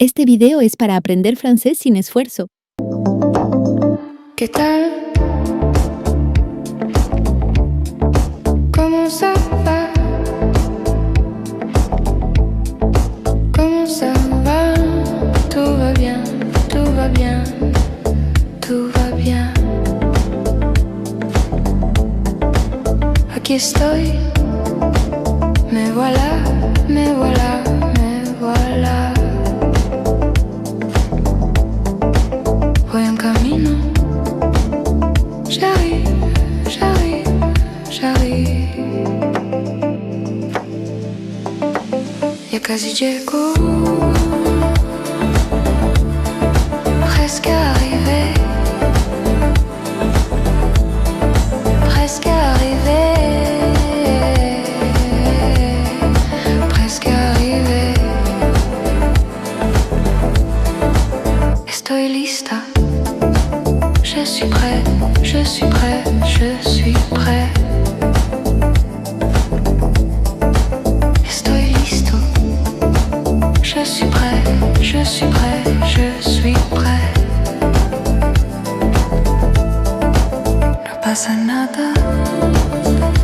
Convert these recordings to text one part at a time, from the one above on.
Este video es para aprender francés sin esfuerzo. ¿Qué tal? ¿Cómo ça va? ¿Cómo ça va? Tout va bien, tout va bien, tout va bien. Aquí estoy, me voilà, me voilà, me voilà. Voy en camino, j'arrive, j'arrive, j'arrive. Ya casi llego, presque arrivé, presque arrivé, presque arrivé. Estoy lista. Je suis prêt, je suis prêt, je suis prêt. Estoy listo. Je suis prêt, je suis prêt, je suis prêt. No pasa nada.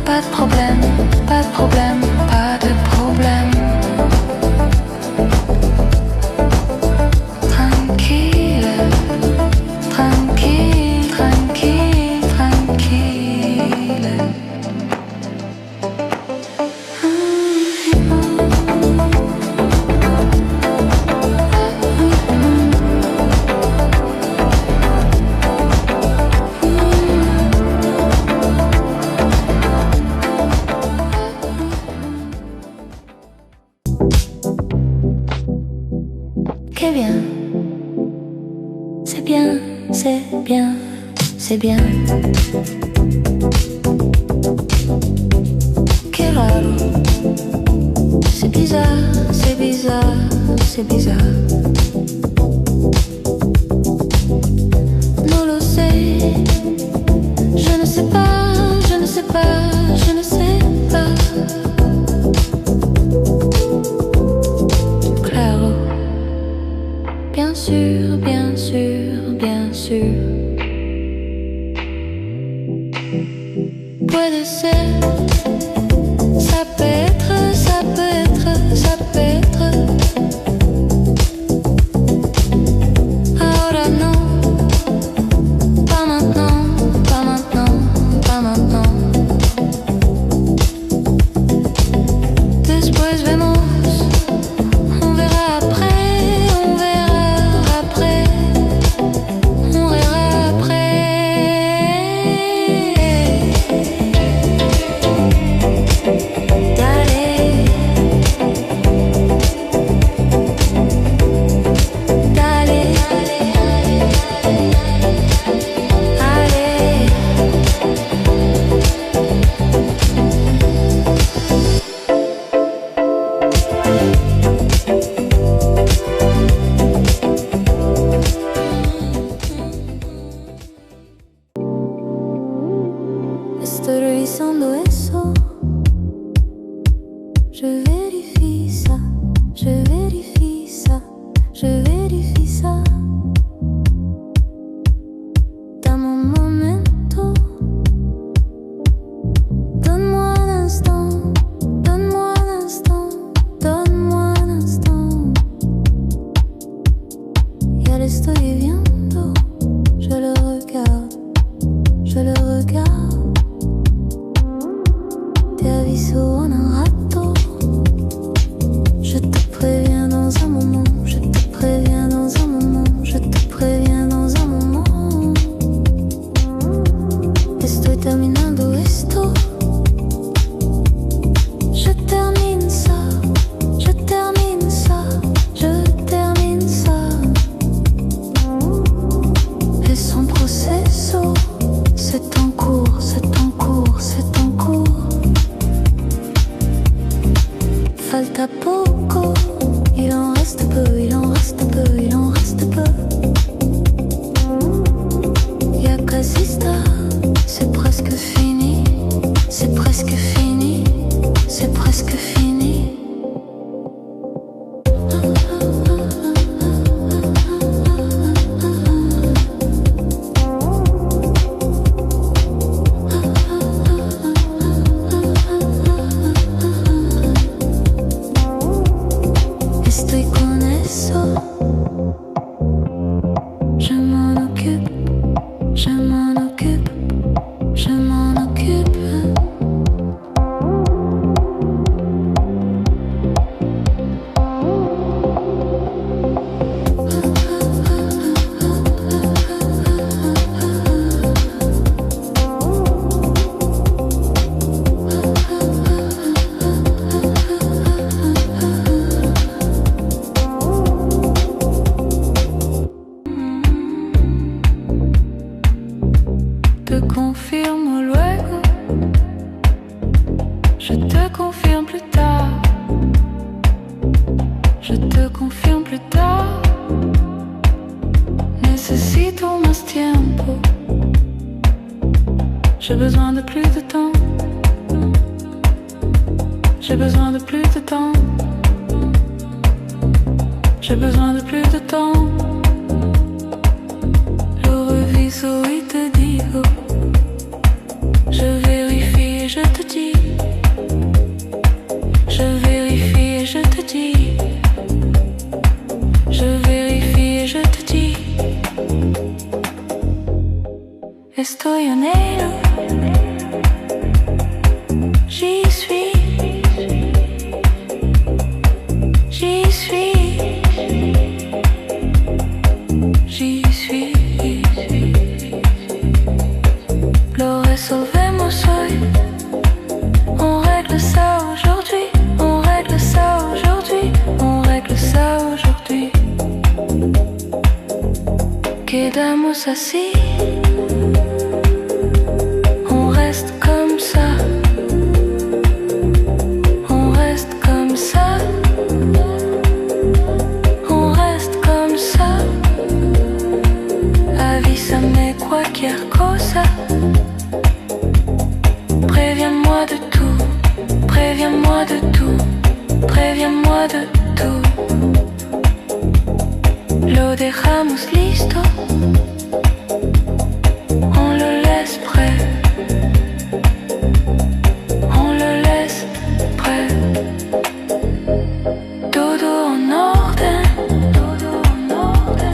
Pas de problème, pas de problème, pas de problème. Tranquille, tranquille. Tranquille, tranquille. Qué bien, c'est bien, c'est bien. C'est bien. Qué raro. C'est bizarre, c'est bizarre, c'est bizarre. No lo sé. Je ne sais pas, je ne sais pas, je ne sais pas. Claro. Bien sûr, bien sûr, bien sûr. Puede ser, ça peut être, ça peut être, ça peut être. Ahora no, pas maintenant, pas maintenant, pas maintenant. Después vemos, on verra après, on verra après, on verra après. Estoy revisando eso. Je vérifie ça, je vérifie ça, je vérifie ça. Dame un momento. Donne-moi un instant, donne-moi un instant, donne-moi un instant. Ya le estoy viendo, je le regarde, je le regarde. Te aviso en un rato. Je te préviens dans un moment. Je te préviens dans un moment. Je te préviens dans un moment. Estoy terminando esto. Je termine ça. Je termine ça. Je termine ça. ruisseau. Je m'en occupe, je m'en occupe, je m'en occupe. Te confirme luego, je te confirme plus tard, je te confirme plus tard. Necesito más tiempo, j'ai besoin de plus de temps, j'ai besoin de plus de temps, j'ai besoin de plus de temps. Je reviso y te digo, je vérifie et je te dis, je vérifie et je te dis, je vérifie et je te dis. Estoy en ello, j'y suis, j'y suis, j'y suis. Lo resolvemos hoy, on règle ça aujourd'hui, on règle ça aujourd'hui, on règle ça aujourd'hui. Quedamos así, on reste comme ça, on reste comme ça, on reste comme ça. Avísame cualquier cosa, préviens-moi de tout, préviens-moi de tout, préviens-moi de tout. Lo dejamos listo, on le laisse prêt, on le laisse prêt. Dodo en ordre, dodo en ordre,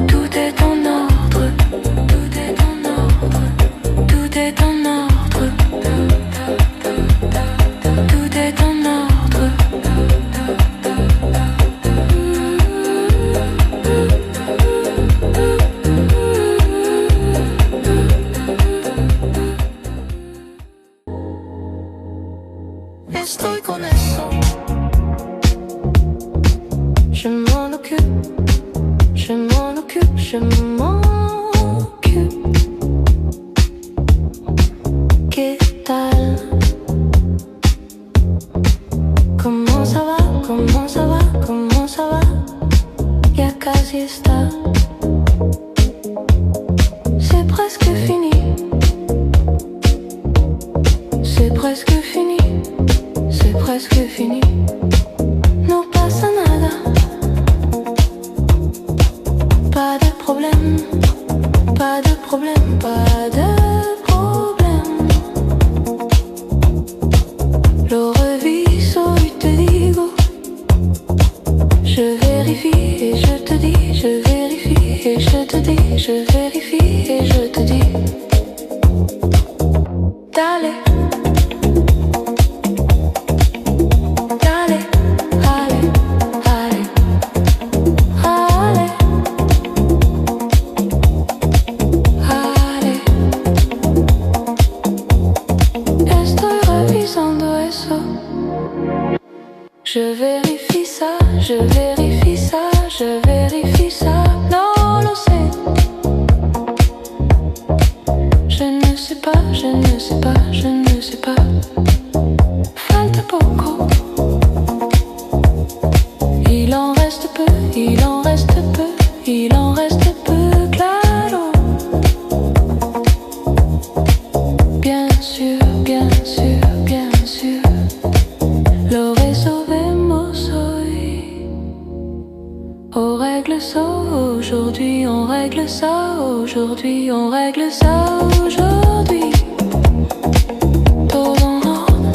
tout est en ordre, tout est en ordre, tout est en ordre, tout est en ordre. Estoy con eso, je m'en occupe, je m'en occupe, je m'en occupe. ¿Qué tal? ¿Cómo ça va? ¿Cómo ça va? ¿Cómo ça va? Ya casi está, c'est presque fini, c'est presque fini, c'est presque fini. No pasa nada, pas de problème, pas de problème, pas de problème. Lo reviso y te digo, je vérifie et je te dis, je vérifie et je te dis, je vérifie et je te dis. Dale. Je vérifie ça, je vérifie ça, je vérifie ça, non lo sé. Je ne sais pas, je ne sais pas, je ne sais pas. Falta poco, il en reste peu, il en reste peu, il en reste peu, claro. Bien sûr, bien sûr, bien sûr. Lo resolvemos hoy, on règle ça aujourd'hui, on règle ça aujourd'hui, on règle ça aujourd'hui. Todo en ordre,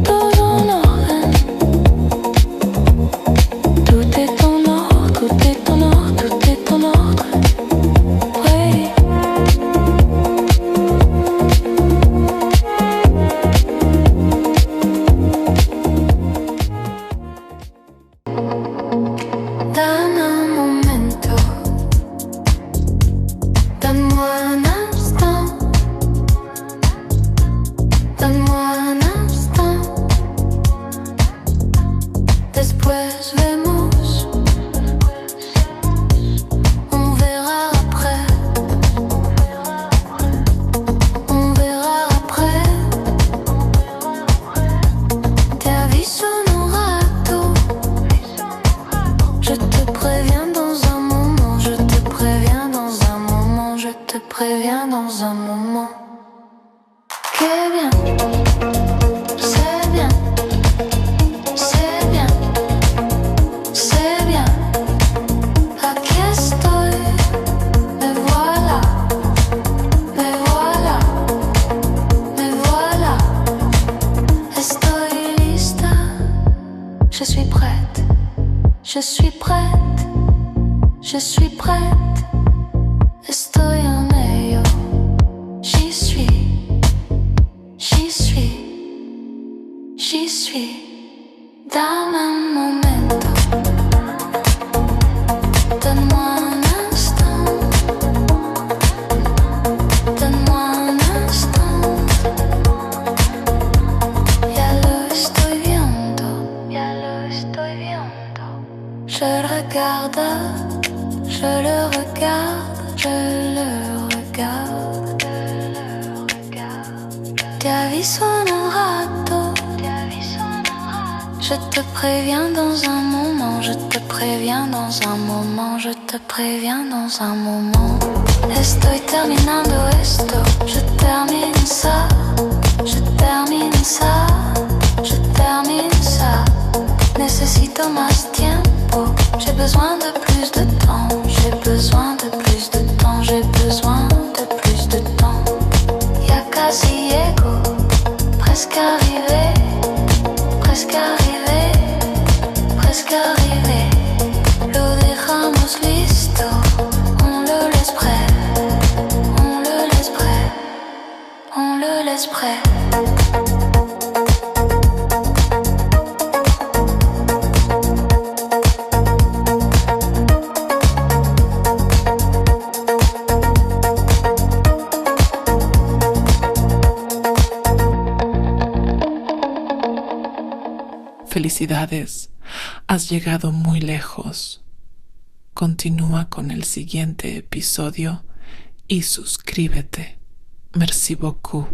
todo en ordre. préviens dans un moment. Que bien, c'est bien, c'est bien, c'est bien. Aquí estoy, me voilà, me voilà, me voilà. Estoy lista, je suis prête, je suis prête, je suis prête. Estoy en ello, j'y suis, j'y suis, j'y suis. Dame un momento, donne-moi un instant, donne-moi un instant. Ya lo estoy viendo, ya lo estoy viendo. Je le regarde, je le regarde, je le regarde, Ti aviso en un rato, je te préviens dans un moment, je te préviens dans un moment, je te préviens dans un moment. Estoy terminando esto, je termine ça, je termine ça, je termine ça. Necesito más tiempo, j'ai besoin de plus de temps, j'ai besoin de plus de temps, j'ai besoin de plus de temps. Ya casi llego, presque arrivé, presque arrivé, presque arrivé. Lo dejamos listo, on le laisse prêt, on le laisse prêt, on le laisse prêt. Felicidades, has llegado muy lejos. Continúa con el siguiente episodio y suscríbete. Merci beaucoup.